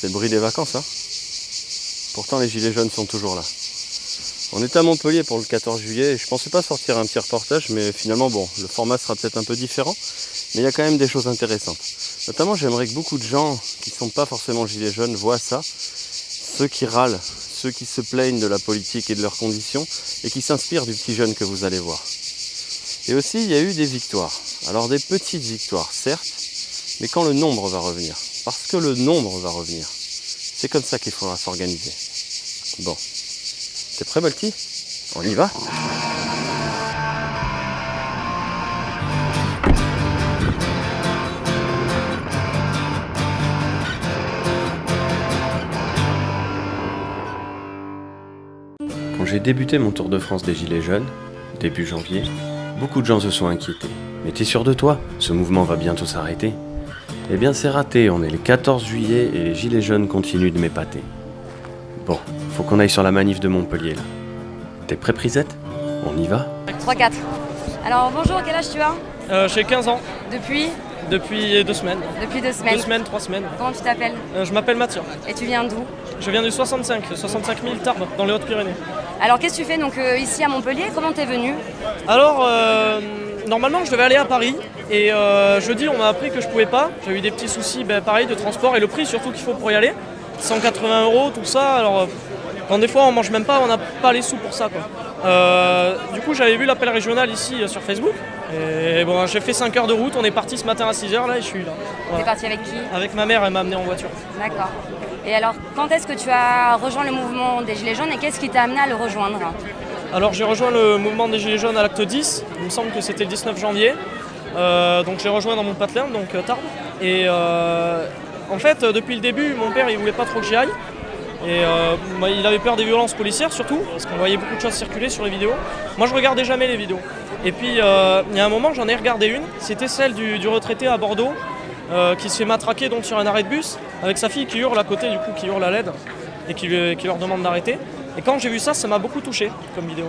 C'est le bruit des vacances, hein. Pourtant les gilets jaunes sont toujours là. On est à Montpellier pour le 14 juillet et je pensais pas sortir un petit reportage, mais finalement bon, le format sera peut-être un peu différent, mais il y a quand même des choses intéressantes. Notamment j'aimerais que beaucoup de gens qui ne sont pas forcément gilets jaunes voient ça, ceux qui râlent, ceux qui se plaignent de la politique et de leurs conditions et qui s'inspirent du petit jeune que vous allez voir. Et aussi il y a eu des victoires, alors des petites victoires certes, mais quand le nombre va revenir, parce que le nombre va revenir, c'est comme ça qu'il faudra s'organiser. Bon. T'es prêt, Balti? On y va? Quand j'ai débuté mon tour de France des Gilets jaunes, début janvier, beaucoup de gens se sont inquiétés. Mais t'es sûr de toi? Ce mouvement va bientôt s'arrêter. Eh bien c'est raté, on est le 14 juillet et les Gilets jaunes continuent de m'épater. Bon, faut qu'on aille sur la manif de Montpellier là. T'es prêt, Prisette? On y va? 3-4. Alors bonjour, quel âge tu as? J'ai 15 ans. Depuis 2 semaines. Depuis 2 semaines. 2 semaines, 3 semaines. Comment tu t'appelles? Je m'appelle Mathieu. Et tu viens d'où? Je viens du 65 000 Tarbes, dans les Hautes-Pyrénées. Alors qu'est-ce que tu fais donc ici à Montpellier? Comment t'es venu? Alors, normalement, je devais aller à Paris. Et jeudi, on m'a appris que je pouvais pas. J'ai eu des petits soucis, pareil, de transport et le prix surtout qu'il faut pour y aller. 180 €, tout ça. Alors, quand des fois, on mange même pas, on n'a pas les sous pour ça, quoi. Du coup, j'avais vu l'appel régional ici sur Facebook. Et bon, j'ai fait 5 heures de route. On est parti ce matin à 6 h là et je suis là. Voilà. T'es parti avec qui? Avec ma mère, elle m'a amené en voiture. D'accord. Et alors, quand est-ce que tu as rejoint le mouvement des Gilets jaunes et qu'est-ce qui t'a amené à le rejoindre? Alors, j'ai rejoint le mouvement des Gilets jaunes à l'acte 10. Il me semble que c'était le 19 janvier. Donc, je l'ai rejoint dans mon patelin, donc Tarbes. Et en fait, depuis le début, mon père, il voulait pas trop que j'y aille. Et il avait peur des violences policières surtout, parce qu'on voyait beaucoup de choses circuler sur les vidéos. Moi je regardais jamais les vidéos. Et puis il y a un moment j'en ai regardé une, c'était celle du retraité à Bordeaux qui se fait matraquer donc, sur un arrêt de bus, avec sa fille qui hurle à côté, du coup qui hurle à l'aide et qui leur demande d'arrêter. Et quand j'ai vu ça, ça m'a beaucoup touché comme vidéo.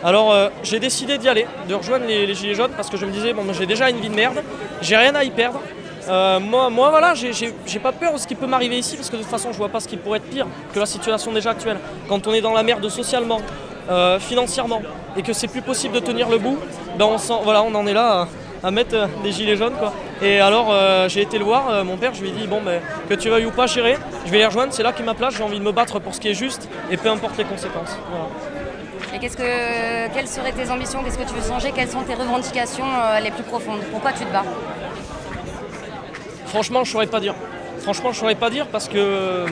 Alors j'ai décidé d'y aller, de rejoindre les Gilets jaunes, parce que je me disais, bon j'ai déjà une vie de merde, j'ai rien à y perdre. Moi voilà, j'ai pas peur de ce qui peut m'arriver ici parce que de toute façon je vois pas ce qui pourrait être pire que la situation déjà actuelle. Quand on est dans la merde socialement, financièrement et que c'est plus possible de tenir le bout, on en est là à mettre des gilets jaunes quoi. Et alors j'ai été le voir, mon père, je lui ai dit bon que tu veuilles ou pas chérie, je vais les rejoindre, c'est là qui est ma place, j'ai envie de me battre pour ce qui est juste et peu importe les conséquences. Voilà. Et quelles seraient tes ambitions? Qu'est-ce que tu veux changer? Quelles sont tes revendications les plus profondes? Pourquoi tu te bats? Franchement, je saurais pas dire. Parce que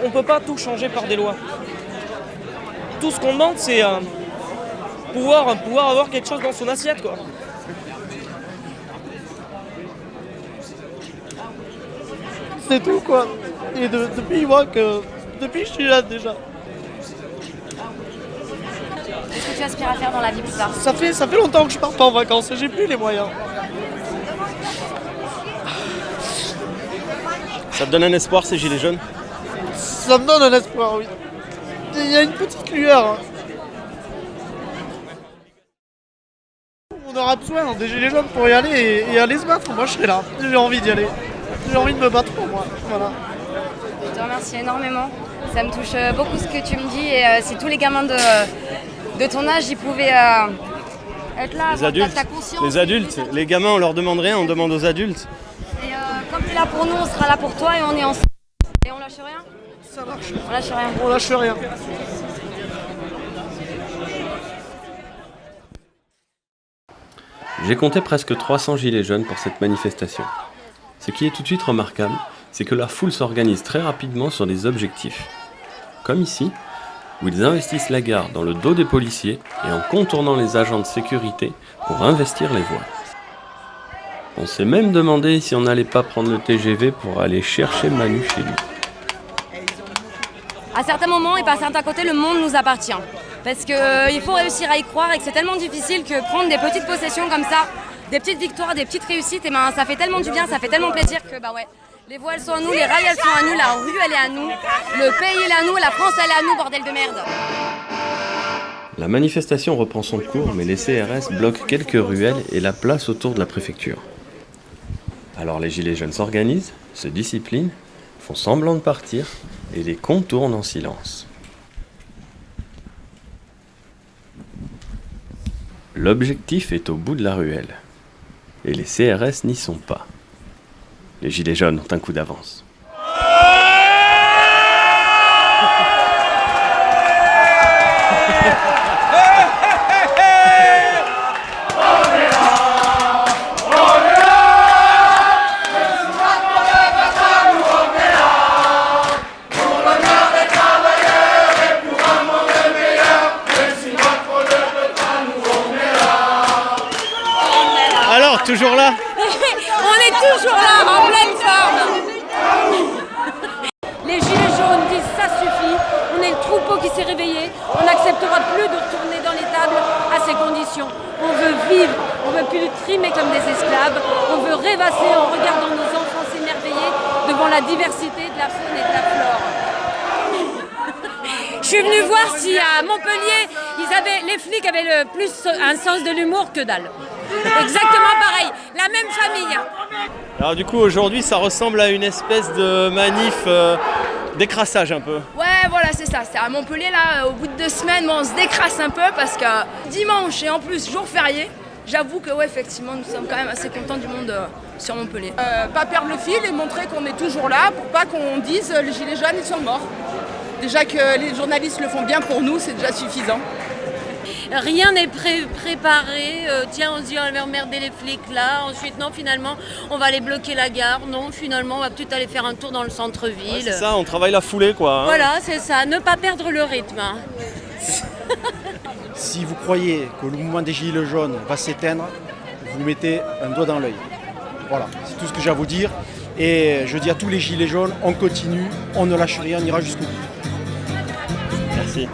on peut pas tout changer par des lois. Tout ce qu'on demande, c'est pouvoir avoir quelque chose dans son assiette, quoi. C'est tout, quoi. Et depuis que je suis là déjà. Qu'est-ce que tu aspires à faire dans la vie plus tard? Ça fait longtemps que je pars pas en vacances et j'ai plus les moyens. Ça te donne un espoir ces gilets jaunes? Ça me donne un espoir, oui. Il y a une petite lueur. Hein. On aura besoin des gilets jaunes pour y aller et aller se battre. Moi je serai là, j'ai envie d'y aller. J'ai envie de me battre pour moi. Voilà. Je te remercie énormément. Ça me touche beaucoup ce que tu me dis et si tous les gamins de ton âge ils pouvaient être là, les adultes, ta conscience. les adultes, les gamins on leur demande rien, on demande aux adultes. Et comme tu es là pour nous, on sera là pour toi et on est ensemble. Et on lâche rien? Ça marche. On lâche rien. On lâche rien. J'ai compté presque 300 gilets jaunes pour cette manifestation. Ce qui est tout de suite remarquable, c'est que la foule s'organise très rapidement sur des objectifs. Comme ici, où ils investissent la gare dans le dos des policiers et en contournant les agents de sécurité pour investir les voies. On s'est même demandé si on n'allait pas prendre le TGV pour aller chercher Manu chez lui. À certains moments et par certains côtés, le monde nous appartient. Parce qu'il faut réussir à y croire et que c'est tellement difficile que prendre des petites possessions comme ça, des petites victoires, des petites réussites, et ça fait tellement du bien, ça fait tellement plaisir que les voies elles sont à nous, les rails elles sont à nous, la rue elle est à nous, le pays il est à nous, la France elle est à nous, bordel de merde. La manifestation reprend son cours, mais les CRS bloquent quelques ruelles et la place autour de la préfecture. Alors les gilets jaunes s'organisent, se disciplinent, font semblant de partir et les contournent en silence. L'objectif est au bout de la ruelle. Et les CRS n'y sont pas. Les gilets jaunes ont un coup d'avance. Alors, toujours là? On est toujours là, en pleine forme. Les gilets jaunes disent ça suffit, on est le troupeau qui s'est réveillé, on n'acceptera plus de retourner dans l'étable à ces conditions. On veut vivre, on veut plus trimer comme des esclaves, on veut rêvasser en regardant nos enfants s'émerveiller devant la diversité de la faune et de la flore. Je suis venue voir si à Montpellier, les flics avaient le plus un sens de l'humour que dalle. Exactement pareil, la même famille. Alors du coup aujourd'hui ça ressemble à une espèce de manif d'écrassage un peu. Ouais voilà c'est ça, c'est à Montpellier là, au bout de 2 semaines on se décrasse un peu parce que dimanche et en plus jour férié, j'avoue que ouais effectivement nous sommes quand même assez contents du monde sur Montpellier. Pas perdre le fil et montrer qu'on est toujours là pour pas qu'on dise les gilets jaunes ils sont morts. Déjà que les journalistes le font bien pour nous, c'est déjà suffisant. Rien n'est préparé, tiens on se dit on va emmerder les flics là, ensuite non finalement on va aller bloquer la gare, non finalement on va peut-être aller faire un tour dans le centre-ville. Ouais, c'est ça, on travaille la foulée quoi. Hein. Voilà c'est ça, ne pas perdre le rythme. Si vous croyez que le mouvement des gilets jaunes va s'éteindre, vous mettez un doigt dans l'œil. Voilà, c'est tout ce que j'ai à vous dire. Et je dis à tous les gilets jaunes, on continue, on ne lâche rien, on ira jusqu'au bout. Merci.